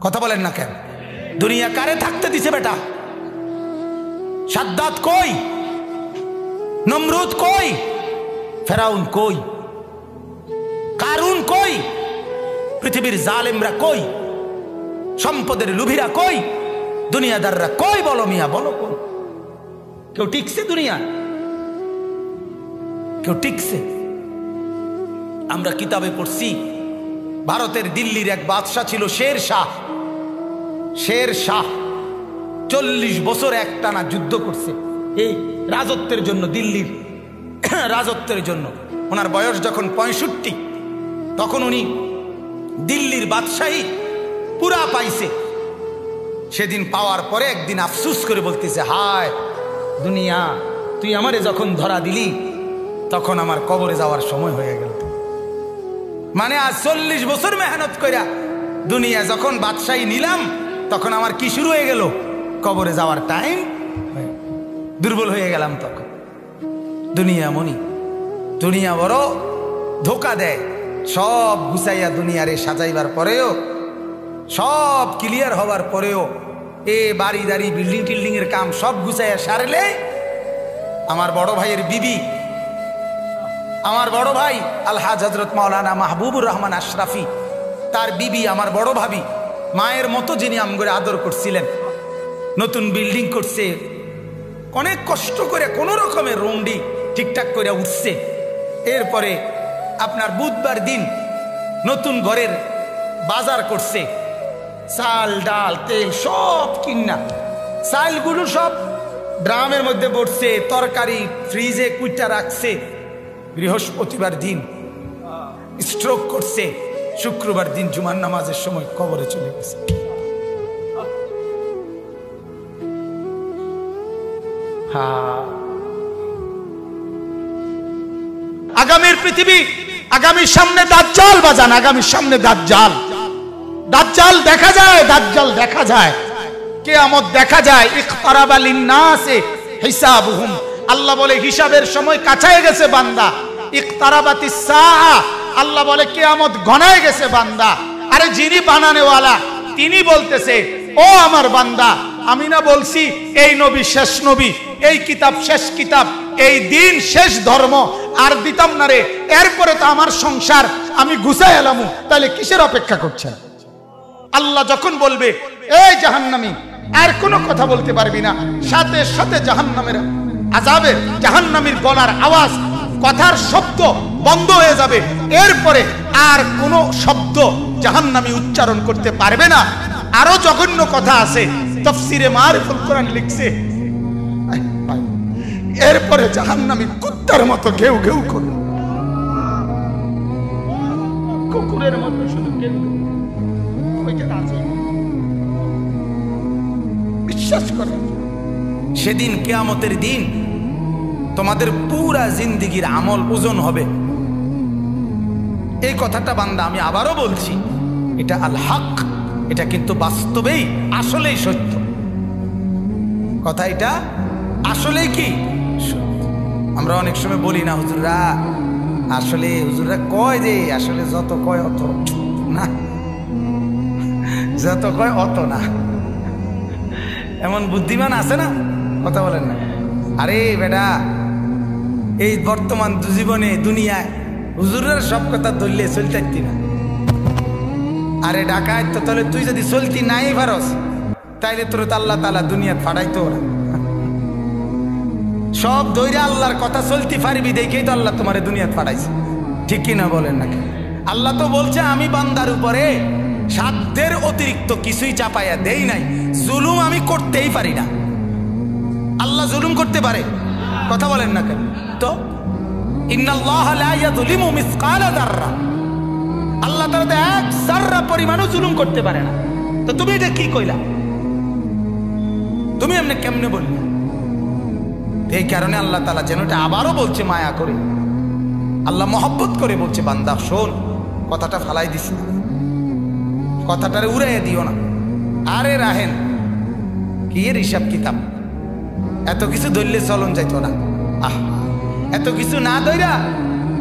কথা বলেন না কেন? দুনিয়া কারে থাকতে দিছে বেটা? সাদ্দাত কই? নমরুদ কই? ফেরাউন কই? কারুন কই? পৃথিবীর জালেমরা কই? সম্পদের লুভিরা কই? দুনিয়াদাররা কই? বলো মিয়া, বলো কই? কেউ টিকছে দুনিয়া? কেউ টিকছে? আমরা কিতাবে পড়ছি ভারতের দিল্লির এক বাদশা ছিল শের শাহ। শের শাহ 40 বছর একটানা যুদ্ধ করছে এই রাজত্বের জন্য, দিল্লির রাজত্বের জন্য। ওনার বয়স যখন 65, তখন উনি দিল্লির বাদশাহী পুরা পাইছে। সেদিন পাওয়ার পরে একদিন আফসুস করে বলতেছে, হায় দুনিয়া, তুই আমারে যখন ধরা দিলি তখন আমার কবরে যাওয়ার সময় হয়ে গেল। মানে আজ 40 বছর মেহনত কইরা দুনিয়া যখন বাদশাহী নিলাম, তখন আমার কি শুরু হয়ে গেল? কবরে যাওয়ার টাইম। দুর্বল হয়ে গেলাম তখন। দুনিয়া মনি, দুনিয়া বড় ধোকা দেয়। সব গুছাইয়া দুনিয়ারে সাজাইবার পরেও, সব ক্লিয়ার হবার পরেও, বাড়ি দাড়ি বিল্ডিং টিল্ডিং এর কাম সব গুছাইয়া সারলে আমার বড় ভাইয়ের বিবি, আমার বড় ভাই আলহাজ হযরত মাওলানা মাহবুবুর রহমান আশরাফি, তার বিবি আমার বড় ভাবি, মায়ের মতো যিনি আমগরে আদর করছিলেন, নতুন বিল্ডিং করছে, অনেক কষ্ট করে কোনো রকমের রুমডি ঠিকঠাক করে উঠছে। এরপরে আপনার বুধবার দিন নতুন ঘরের বাজার করছে, চাল ডাল তেল সব কিনা, চালগুলো সব ড্রামের মধ্যে পড়ছে, তরকারি ফ্রিজে কুইটা রাখছে। বৃহস্পতিবার দিন স্ট্রোক করছে, শুক্রবার দিন জুমার নামাজের সময় কবরে চলে গেছে। আগামীর পৃথিবী, আগামীর সামনে দাজ্জাল বাজান, আগামীর সামনে দাজ্জাল। দাজ্জাল দেখা যায়, দাজ্জাল দেখা যায়, কিয়ামত দেখা যায়। ইকতারাবা লিন্নাসে হিসাবুহুম, আল্লাহ বলে হিসাবের সময় কাছায় গেছে বান্দা। ইকতারাবাতিস সাআ, আল্লাহ বলে কিয়ামত ঘনায় গেছে বান্দা। আরে যিনি বানানেওয়ালা তিনি বলতেছে, ও আমার বান্দা, আমি না বলছি এই নবী শেষ নবী, এই কিতাব শেষ কিতাব, এই দিন শেষ ধর্ম, আর দিতাম না রে। এরপরে তো আমার সংসার আমি গুছাই এলাম, তাহলে কিসের অপেক্ষা করছেন? আল্লাহ যখন বলবে এই জাহান্নামী, আর কোনো কথা বলতে পারবি না, সাথে সাথে জাহান্নামের আযাবের, জাহান্নামীর গলার আওয়াজ, কথার শব্দ বন্ধ হয়ে যাবে। এরপরে আর কোনো শব্দ জাহান্নামী উচ্চারণ করতে পারবে না। আরো জঘন্য কথা আছে, তাফসীরে মারিফুল কোরআন লিখছে, এরপরে জাহান্নামী কুত্তার মতো ঘেউ ঘেউ করবে, কুকুরের মতো শুধু ঘেউ ঘেউ। বিশ্বাস করে সেদিন কিয়ামতের দিন তোমাদের পুরা জিন্দেগির আমল ওজন হবে। এই কথাটা বান্দা আমি আবারও বলছি, এটা আল হক, এটা কিন্তু বাস্তবেই আসলেই সত্য কথা। এটা আসলেই কি সত্য। আমরা অনেক সময় বলি না হুজুররা, আসলে হুজুররা কয় যে আসলে যত কয় অত না, যত কয় অত না। এমন বুদ্ধিমান আছে না, কথা বলেন না। আরে বেটা, এই বর্তমান জীবনে দুনিয়ায় হুজুরের সব কথা ধরলে চলতে না। আরে ডাকায় তো, তাহলে তুই যদি চলতি নাই পারস, তাইলে তোর তো আল্লাহ তাআলা দুনিয়াত ফাটাইতো ওরা। সব ধৈর্য আল্লাহর কথা চলতে পারবি দেখেই তো আল্লাহ তোমার দুনিয়াত ফাটাইছে, ঠিক কিনা বলেন নাকি? আল্লাহ তো বলছে আমি বান্দার উপরে সাধ্যের অতিরিক্ত কিছুই চাপাইয়া দেই নাই, জুলুম আমি করতেই পারি না। আল্লাহ জুলুম করতে পারে? কথা বলেন না কেন? তো ইন্নাল্লাহা লা ইয়াযলিমু মিসকালা যাররা, আল্লাহ তাআলা এক যাররা পরিমাণও জুলুম করতে পারে না। তো তুমি এটা কি কইলা? তুমি এমনি কেমনে বললে? এই কারণে আল্লাহ তাআলা যেন এটা আবারও বলছে মায়া করে, আল্লাহ মহব্বত করে বলছে, বান্দা শোন, কথাটা ফালাই দিস না, কথাটারে উড়াইয়া দিও না। আরে রাহেন কি এর হিসাব কিতাব, এত কিছু ধরলে চলন যাইতো না। আহ, এত কিছু না ধইরা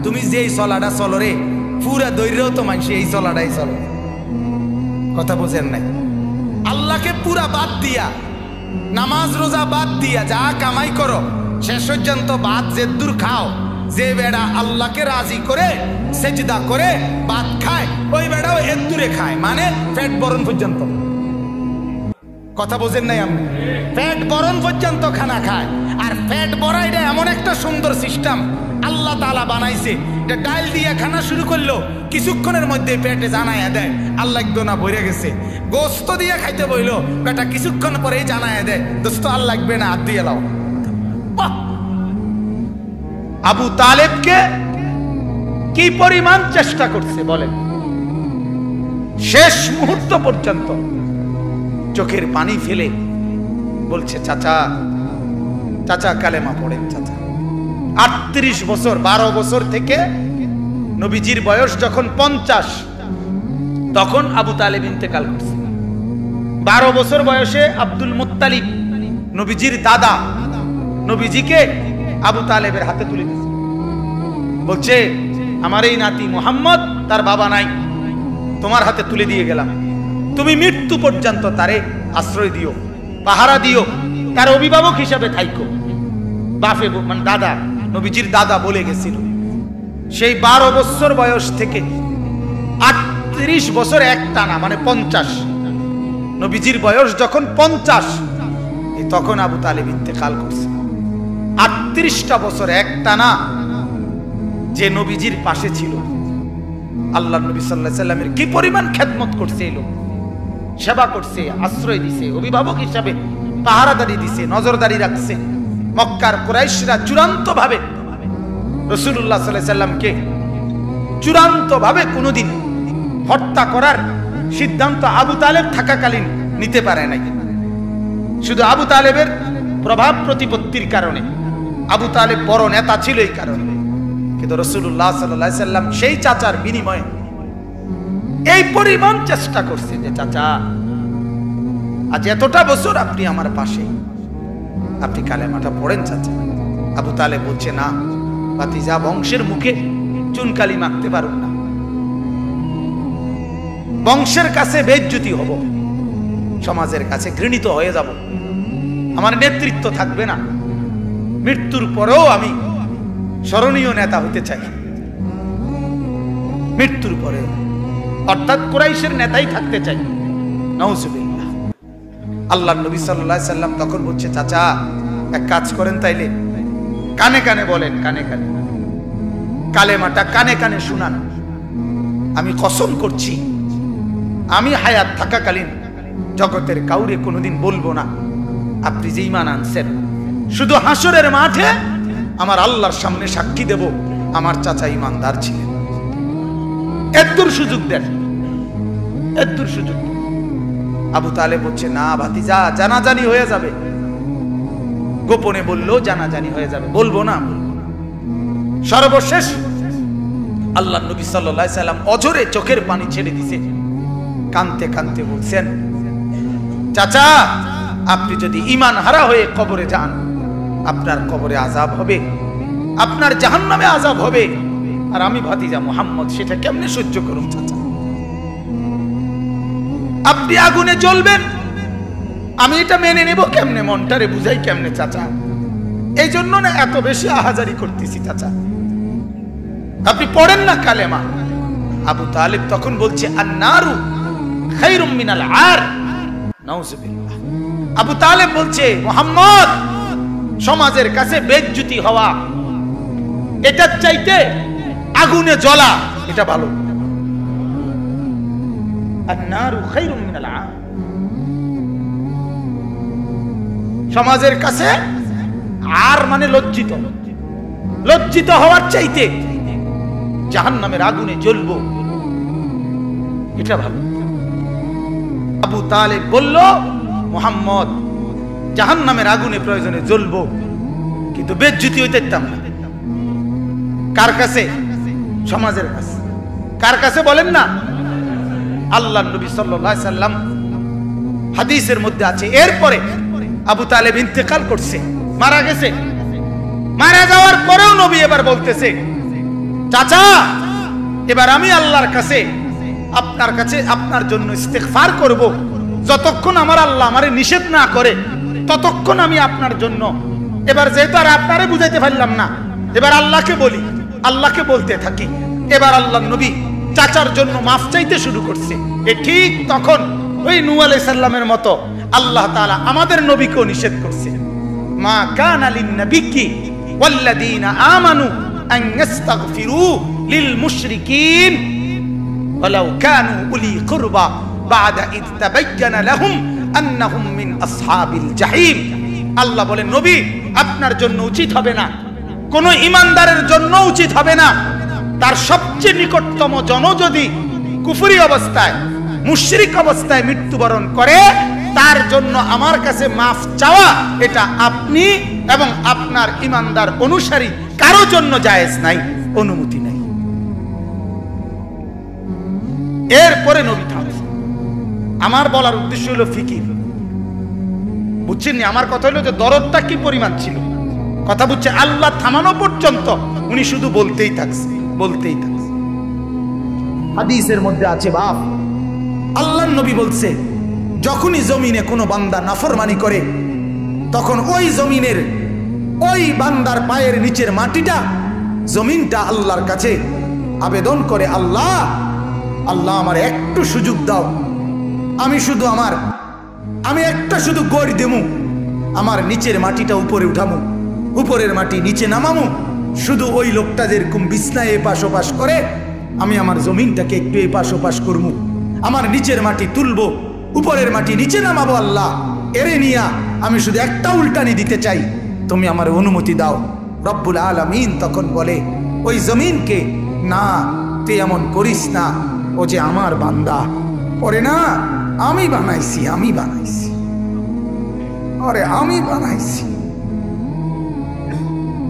তুমি যেই চলাটা চলো রে, পুরা দৈর্যও তো মানুষ এই চলাটাই চলো। কথা বোঝেন নাই? আল্লাহকে পুরা বাদ দিয়া, নামাজ রোজা বাদ দিয়া যা কামাই করো, শেষ পর্যন্ত ভাত যেদুর খাও, যে বেড়া আল্লাহকে রাজি করে সেজদা করে ভাত খায়, ওই বেড়াও এদুরে খায়, মানে পেট বরণ পর্যন্ত। কথা বোঝেন নাই? আমি পেট বরণ পর্যন্ত খানা খায়। আর পেট ভরা এটা এমন একটা সুন্দর সিস্টেম আল্লাহ তাআলা বানাইছে, এটা ডাল দিয়ে খানা শুরু করলো, কিছুক্ষণের মধ্যে পেটে জানায়া দেয় আল্লাহ একদোনা ভরে গেছে। গোস্ত দিয়ে খাইতে বইলো, বেটা কিছুক্ষণ পরেই জানায়া দেয় দোস্ত আর লাগবে না, হাত দিয়ে লাও। আবু তালেবকে কি পরিমাণ চেষ্টা করছে বলেন, শেষ মুহূর্ত পর্যন্ত চোখের পানি ফেলে বলছে চাচা, চাচা কালেমা পড়েন চাচা। 38 বছর, 12 বছর থেকে নবীজির বয়স যখন 50, তখন আবু তালেব ইন্তেকাল করছে। 12 বছর বয়সে আব্দুল মুত্তালিব নবীজির দাদা নবীজিকে আবু তালেবের হাতে তুলে দিয়েছে, বলছে আমার এই নাতি মুহাম্মদ, তার বাবা নাই, তোমার হাতে তুলে দিয়ে গেলাম, তুমি মৃত্যু পর্যন্ত তারে আশ্রয় দিও, পাহারা দিও, তার অভিভাবক হিসাবে থাইকো। বাপে মানে দাদা, নবীজির দাদা বলে গেছিল। সেই 12 বছর বয়স থেকে 38 বছর এক টানা, মানে 50, নবীজির বয়স যখন 50, তখন আবু তালেব ইন্তেকাল করছে। 38টা বছর এক টানা যে নবীজির পাশে ছিল, আল্লাহ নবী সাল্লাল্লাহু আলাইহি সাল্লামের কি পরিমাণ খেদমত করছে, এই লোক সেবা করছে, আশ্রয় দিছে, অভিভাবক হিসাবে পাহারাদারি দিছে, নজরদারি রাখছে। মক্কার কুরাইশরা চূড়ান্ত ভাবে রাসূলুল্লাহ সাল্লাল্লাহু আলাইহি সাল্লামকে চূড়ান্ত ভাবে কোনোদিন হত্যা করার সিদ্ধান্ত আবু তালেব থাকাকালীন নিতে পারে নাই। শুধু আবু তালেবের প্রভাব প্রতিপত্তির কারণে, আবু তালেব বড় নেতা ছিল এই কারণে, কিন্তু রাসূলুল্লাহ সাল্লাল্লাহু আলাইহি সাল্লাম সেই চাচার বিনিময়ে এই পরিমাণ চেষ্টা করছে যে চাচা আজ এতটা বছর আপনি আমার পাশে, আপনি কালেমাটা পড়েন চাচা। আবু তালেব বলছে না ভাতিজা, বংশের মুখে চুনকালি মাখতে পারুন না, বংশের কাছে বেইজ্জতি হব, সমাজের কাছে ঘৃণিত হয়ে যাব, আমার নেতৃত্ব থাকবে না, মৃত্যুর পরেও আমি স্মরণীয় নেতা হতে চাই, মৃত্যুর পরে, অর্থাৎ কুরাইশের নেতাই থাকতে চাই। নাউজুবিল্লাহ। আল্লাহর নবী সাল্লাল্লাহু আলাইহি সাল্লাম তখন বলছে চাচা এক কাজ করেন, তাইলে কানে কানে বলেন, কানে কানে কালেমাটা কানে কানে শুনান, আমি কসম করছি আমি হায়াত থাকাকালীন জগতের কাউরে কোনোদিন বলবো না আপনি যে ঈমান আনছেন, শুধু হাসরের মাঠে আমার আল্লাহর সামনে সাক্ষী দেব আমার চাচা ঈমানদার ছিলেন। এদুর সুযোগ দেন, এদুর সুযোগ। আবু তালেব বলছে না ভাতিজা, জানাজানি হয়ে যাবে, গোপনে বললেও জানাজানি হয়ে যাবে, বলবো না। সর্বশেষ আল্লাহ নবী সাল্লাল্লাহু আলাইহি সাল্লাম অঝরে চোখের পানি ছেড়ে দিছে, কাঁদতে কাঁদতে বলছেন চাচা আপনি যদি ঈমান হারা হয়ে কবরে যান, আপনার কবরে আযাব হবে, আপনার জাহান্নামে আযাব হবে, আর আমি ভাতিজা মুহাম্মদ সেটা কেমনে সহ্য করুম চাচা? আপনি আগুনে জ্বলবেন, আমি এটা মেনে নেব কেমনে, মনটারে বুঝাই কেমনে চাচা? এই জন্য না এত বেশি আহাজারি করতেছি চাচা, আপনি পড়েন না কালেমা। আবু তালেব তখন বলছে আন্নারু খায়রুম মিনাল আর। নাউজুবিল্লাহ। আবু তালেব বলছে মুহাম্মদ, সমাজের কাছে বেইজ্জতি হওয়া এটার চাইতে আগুনে জ্বলা এটা ভালো। আন্নারু খায়রুম মিনাল আর। সমাজের কাছে আর মানে লজ্জিত, লজ্জিত হওয়ার চাইতে জাহান্নামের আগুনে জ্বলবো এটা ভালো। আবু তালেব বলল মুহাম্মদ জাহান্নামের আগুনে প্রয়োজনে জ্বলবো, কিন্তু বেইজ্জতি হইতে দিতাম না। কার কাছে? সমাজের কাছে। কার কাছে বলেন না? আল্লাহর নবী সাল্লাল্লাহু আলাইহি সাল্লাম হাদিসের মধ্যে আছে এরপরে আবু তালেব ইন্তেকাল করছে, মারা গেছে। মারা যাওয়ার পরেও নবী এবার বলতেছে চাচা এবার আমি আল্লাহর কাছে আপনার কাছে আপনার জন্য ইস্তেগফার করব, যতক্ষণ আমার আল্লাহ আমারে নিষেধ না করে ততক্ষণ আমি আপনার জন্য। এবার যেহেতু আর আপনারে বুঝাইতে পারলাম না, এবার আল্লাহকে বলি, আল্লাহকে বলতে থাকি। এবার আল্লাহ নবী চাচার জন্য মাফ চাইতে শুরু করছে। এ ঠিক তখন ওই নূহ আলাইহিস সালামের মতো আল্লাহ তাআলা আমাদের নবীকেও নিষেধ করছে, মা কানা লিন-নাবিয়্যি ওয়াল্লাযীনা আমানু আন ইস্তাগফিরু লিল মুশরিকিন ওয়ালাউ কানু উলি কুরবা বা'দা ইয তাবায়্যানা লাহুম আন্নাহুম মিন আসহাবিল জাহিম। আল্লাহ বলেন, নবী আপনার জন্য উচিত হবে না, কোন ঈমানদারের জন্য উচিত হবে না, তার সবচেয়ে নিকটতম জন যদি কুফরি অবস্থায় মুশরিক অবস্থায় মৃত্যুবরণ করে, তার জন্য আমার কাছে মাফ চাওয়া এটা আপনি এবং আপনার ঈমানদার অনুসারী কারো জন্য জায়েজ নাই, অনুমতি নাই। এরপরে নবী থামে। আমার বলার উদ্দেশ্য হলো ফিকির, বুঝছেন? আমার কথা হলো যে দরদটা কি পরিমাণ ছিল, কথা বুঝছে? আল্লাহ থামানো পর্যন্ত উনি শুধু বলতেই থাকছে, বলতেই থাকছে। হাদিসের মধ্যে আছে, বাপ আল্লাহর নবী বলছে, যখনই জমিনে কোনো বান্দা নাফরমানি করে তখন ওই জমিনের ওই বান্দার পায়ের নিচের মাটিটা, জমিনটা আল্লাহর কাছে আবেদন করে, আল্লাহ আল্লাহ আমার একটু সুযোগ দাও, আমি একটা শুধু গড় দেমু, আমার নিচের মাটিটা উপরে উঠামু, উপরের মাটি নিচে নামামু, শুধু ওই লোকটা যেরকম বিছনায় এপাশ ওপাশ করে আমি আমার জমিনটাকে একটু এপাশ ওপাশ করবো, আমার নিচের মাটি তুলবো, উপরের মাটি নিচে নামাবো, আল্লাহ এরে নিয়া আমি শুধু একটা উল্টানি দিতে চাই, তুমি আমার অনুমতি দাও। রব্বুল আলামিন তখন বলে ওই জমিনকে, না তুই এমন করিস না, ও যে আমার বান্দা, ওরে না আমি বানাইছি, আমি বানাইছি, আরে আমি বানাইছি,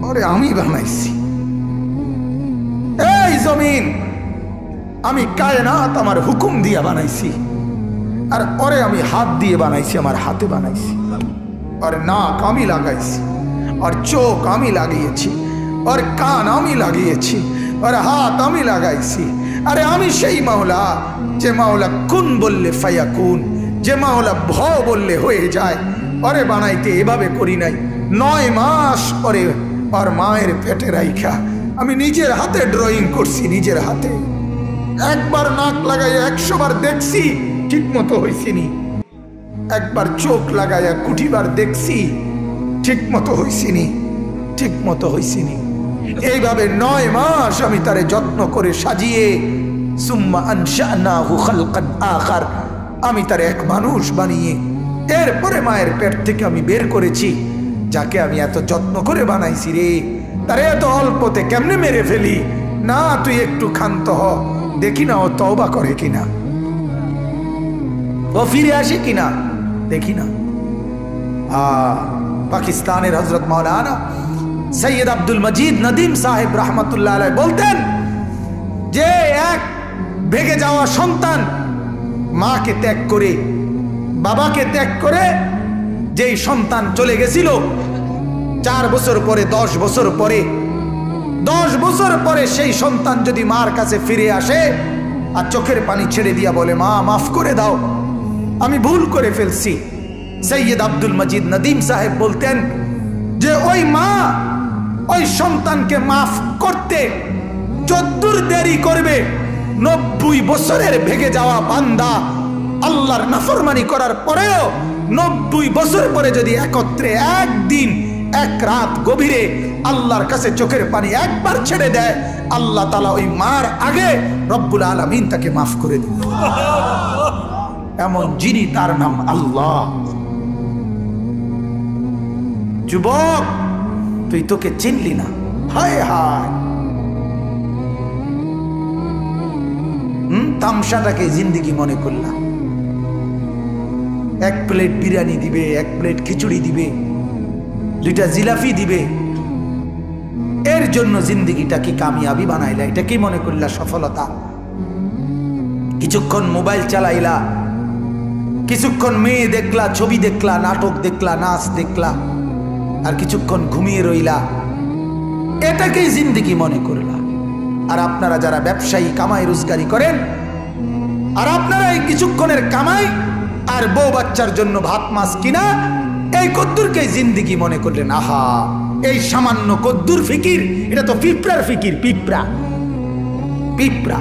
আরে আমি বানাইছি এই জমিন, আমি কায়নাত আমার হুকুম দিয়ে বানাইছি, আর ওরে আমি হাত দিয়ে বানাইছি, আমার হাতে বানাইছি, আর নাক আমি লাগাইছি, আর চোখ আমি লাগিয়েছি, আর কান আমি লাগিয়েছি, আর হাত আমি লাগাইছি। আরে আমি সেই মাওলা, যে মাওলা কুন বললে ফায়াকুন, যে মাওলা ভ বললে হয়ে যায়। আরে বানাইতে এভাবে করি নাই, 9 মাস পরে আর মায়ের পেটে রাইখা আমি নিজের হাতে ড্রয়িং করছি, নিজের হাতে। একবার নাক লাগাই 100 বার দেখছি, ঠিক মতো হয়েছিনি। একবার চোখ লাগাইয়া কুঠিবার দেখছি, ঠিক মতো হয়েছিনি, ঠিক মতো হয়েছিনি। এইভাবে 9 মাস আমি তারে যত্ন করে সাজিয়ে, সুম্মা আনশানাহু খালকান আখার, আমি তারে এক মানুষ বানিয়ে এরপরে মায়ের পেট থেকে আমি বের করেছি। যাকে আমি এত যত্ন করে বানাইছি রে, তারে এত অল্পতে কেমনে মেরে ফেলি? না তুই একটু ক্ষান্ত হ, দেখি না ও তওবা করে কিনা, ও ফিরে আসে কিনা, দেখি না। পাকিস্তানের হযরত মাওলানা সৈয়দ আব্দুল মজিদ নদীম সাহেব রহমতুল্লাহ আলাইহি বলতেন যে এক ভেগে যাওয়া সন্তান মাকে ত্যাগ করে, বাবাকে ত্যাগ করে যেই সন্তান চলে গেছিল, 4 বছর পরে 10 বছর পরে 10 বছর পরে সেই সন্তান যদি মার কাছে ফিরে আসে আর চোখের পানি ছেড়ে দিয়া বলে, মা মাফ করে দাও, আমি ভুল করে ফেলছি, সৈয়দ আব্দুল মজিদ নদীম সাহেব বলতেন যে ওই মা ওই সন্তানকে মাফ করতে যদ্দূর দেরি করবে, 90 বছরের ভেগে যাওয়া বান্দা আল্লাহর নাফরমানি করার পরেও 90 বছর পরে যদি একত্রে একদিন এক রাত গভীরে আল্লাহর কাছে চোখের পানি একবার ছেড়ে দেয়, আল্লাহ তাআলা ওই মার আগে রব্বুল আলামিন তাকে মাফ করে দেন। এমন যিনি, তার নাম আল্লাহ। যুবক তুই তোকে চিনলি না, হায় হায়। তামসাটাকে জিন্দেগি মনে করলাম। 1 প্লেট বিরিয়ানি দিবে, 1 প্লেট খিচুড়ি দিবে, 2টা জিলাপি দিবে, এর জন্য জিন্দেগিটাকে কামিয়াবি বানাইলা, এটা কি মনে করলা সফলতা? কিছুক্ষণ মোবাইল চালাইলা, কিছুক্ষণ মেয়ে দেখলা, ছবি দেখলা, নাটক দেখলা, নাচ দেখলা, আর কিছুক্ষণ ঘুমিয়ে রইলা, এটাকেই জিন্দেগি মনে করলা। আর আপনারা যারা ব্যবসায়ী কামাই রোজগারি করেন, আর আপনারা এই কিছুক্ষণের কামাই আর বউ বাচ্চার জন্য ভাত মাছ কিনা এই কদ্দুরকে জিন্দিগি মনে করলেন। আহা, এই সামান্য কদ্দুর ফিকির, এটা তো পিঁপড়ার ফিকির। পিঁপড়া পিঁপড়া।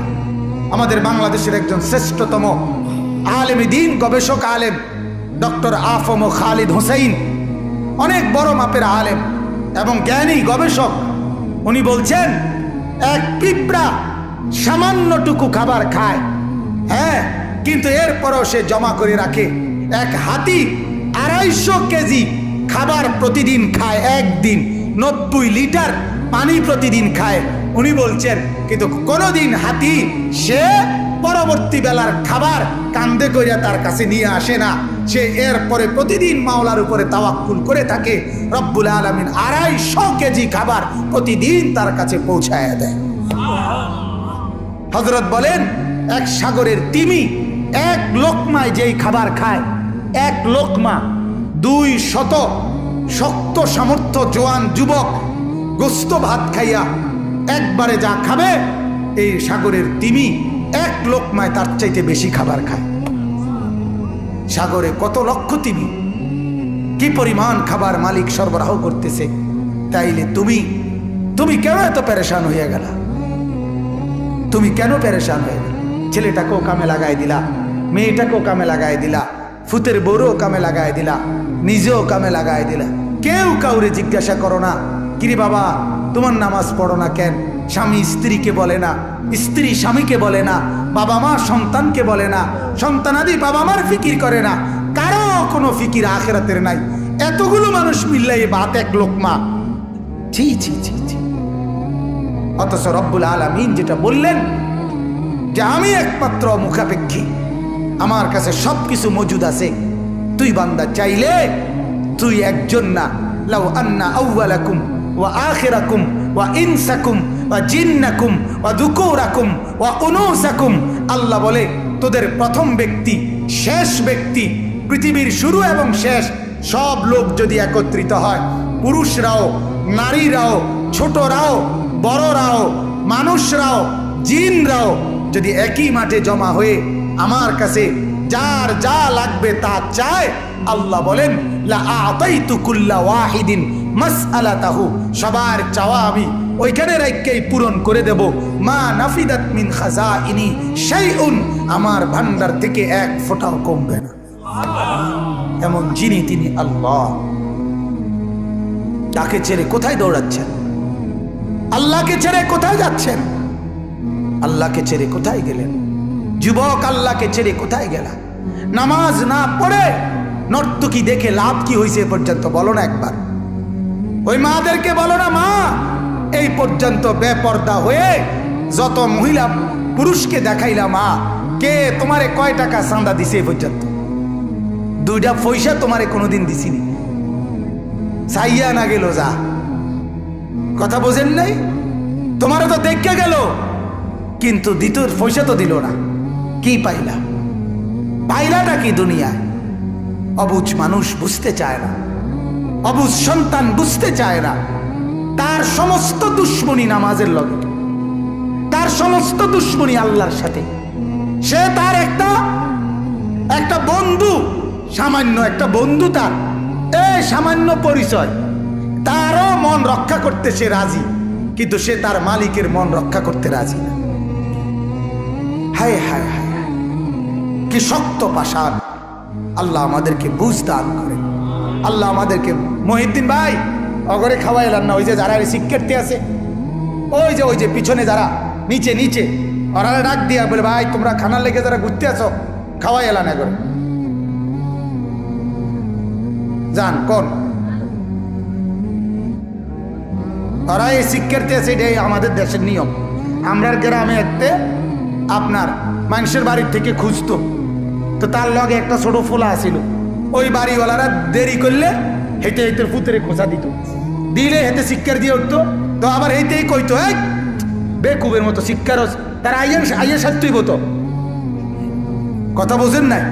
আমাদের বাংলাদেশের একজন শ্রেষ্ঠতম আলেম দ্বীন, গবেষক আলেম ডক্টর আফম খালিদ হোসেন, অনেক বড় মাপের আলেম এবং জ্ঞানী গবেষক, উনি বলছেন এক পিঁপড়া সামান্যটুকু খাবার খায়, হ্যাঁ, কিন্তু এরপরও সে জমা করে রাখে। এক হাতি 250 কেজি খাবার প্রতিদিন খায়, একদিন 90 লিটার পানি প্রতিদিন খায়। উনি বলছেন কিন্তু কোনোদিন হাতি সে পরবর্তী বেলার খাবার কান্দে করিয়া তার কাছে নিয়ে আসে না। সে এরপরে প্রতিদিন মাওলার উপরে তাওয়াক্কুল করে থাকে। রব্বুল আলামিন 250 কেজি খাবার প্রতিদিন তার কাছে পৌঁছায় দেয়। হযরত বলেন এক সাগরের তিমি এক লোকমায় যেই খাবার খায়, এক লোকমা 200 শক্ত সামর্থ্য জোয়ান যুবক গোস্ত ভাত খাইয়া একবারে যা খাবে, এই সাগরের তিমি এক লোকমায় তার চাইতে বেশি খাবার খায়। সাগরে কত লক্ষ তিমি, কি পরিমাণ খাবার মালিক সরবরাহ করতেছে। তাইলে তুমি কেন এত পেরেশান হয়ে গেলা? তুমি কেন পেরেশান হয়ে গেল? ছেলেটাকেও কামে লাগাই দিলা, মেয়েটাকেও কামে লাগাই দিলা, ফুতের বউরও কামে লাগাই দিলা, নিজেও কামে লাগাই দিলা। কেউ কাউরে জিজ্ঞাসা করো না, কিরে বাবা তোমার নামাজ পড়ো না কেন? স্বামী স্ত্রীকে বলে না, স্ত্রী স্বামীকে বলে না, বাবা মা সন্তানকে বলে না, সন্তানাদি বাবা মার ফিকির করে না, কারো কোনো ফিকির আখিরাতের নাই। এতগুলো মানুষ মিল্লাই ভাত এক লোকমা, ছি ছি ছি ছি। অথচ রব্বুল আলামিন যেটা বললেন যে আমি একমাত্র মুখাপেক্ষী, আমার কাছে সবকিছু মজুদ আছে। তুই বান্দা চাইলে তুই একজন না, লাউ আন্না আউওয়ালাকুম ওয়া আখিরাকুম ওয়া ইনসাকুম ওয়া জিন্নাকুম ওয়া যুকুরাকুম ওয়া উনুসাকুম, আল্লাহ বলে তোদের প্রথম ব্যক্তি, শেষ ব্যক্তি, পৃথিবীর শুরু এবং শেষ সব লোক যদি একত্রিত হয়, পুরুষরাও নারীরাও ছোটরাও বড়রাও মানুষরাও জিনরাও যদি একই মাঠে জমা হয়ে আমার কাছে যার যা লাগবে তা চায়, আল্লাহ বলেন লা আতাইতু কুল্লা ওয়াহিদিন মাসআলাতাহু, সবার চাওয়া আমি ওইখানে রাখকেই পূরণ করে দেব। মা নাফিদাত মিন খাজাইনি শাইউন, আমার ভান্ডার থেকে এক ফোঁটাও কমবে না। এমন যিনি তিনি আল্লাহ। তাকে ছেড়ে কোথায় দৌড়াচ্ছেন? আল্লাহকে ছেড়ে কোথায় যাচ্ছেন? আল্লাহকে ছেড়ে কোথায় গেলেন? যুবক আল্লাহকে ছেড়ে কোথায় গেলা? নামাজ না পড়ে নর্তকী দেখে লাভ কি হয়েছে পর্যন্ত বলো না একবার। ওই মাদেরকে বলো না, মা এই পর্যন্ত বেপর্দা হয়ে যত মহিলা পুরুষকে দেখাইলা, মা কে তোমারে কয় টাকা চাঁদা দিছে এই পর্যন্ত? 2টা পয়সা তোমারে কোনোদিন দিছিনি, চাইয়া না গেল যা। কথা বোঝেন নাই? তোমারও তো দেখে গেল, কিন্তু দ্বিতীয় পয়সা তো দিল না। কি পাইলা? পাইলাটা কি দুনিয়ায়? অবুঝ মানুষ বুঝতে চায় না, অবুঝ সন্তান বুঝতে চায় না। তার সমস্ত দুশ্মনী নামাজের লগে, তার সমস্ত দুশ্মনী আল্লাহর সাথে। সে তার একটা বন্ধু, সামান্য একটা বন্ধু, তার এই সামান্য পরিচয়, তারও মন রক্ষা করতে সে রাজি, কিন্তু সে তার মালিকের মন রক্ষা করতে রাজি না। হায় হায় হায়, কি শক্ত পাষাণ। আল্লাহ আমাদেরকে বুঝ দান করেন। আল্লাহ আমাদেরকে, মহিউদ্দিন ভাই অগরে খাওয়াই এলাম না, ওই যে যারা শিক্ষার্থী আছে, ওই যে পিছনে যারা নিচে নিচে, ওরা ডাক দিয়া বলে, ভাই তোমরা খানার লেগে যারা ঘুরতে আছো খাওয়াই এলাম না করে যান। কোন ওরা এই শিক্ষার্থী আছে, এটাই আমাদের দেশের নিয়ম। আমরার গ্রামে একটা আপনার মানুষের বাড়ির থেকে খুঁজতো, তো তার লগে একটা ছোট ফোলা আসিল, ওই বাড়িওয়ালারা দেরি করলে হেঁটে হেঁটে ফুতেরে খোঁচা দিত, দিলে হেঁটে শিক্ষার দিয়ে উঠতো, তো আবার হেঁটেই কইতো এক বেকুবের মতো শিক্ষার, তারা আইয়া সারতেই হতো। কথা বোঝেন নাই?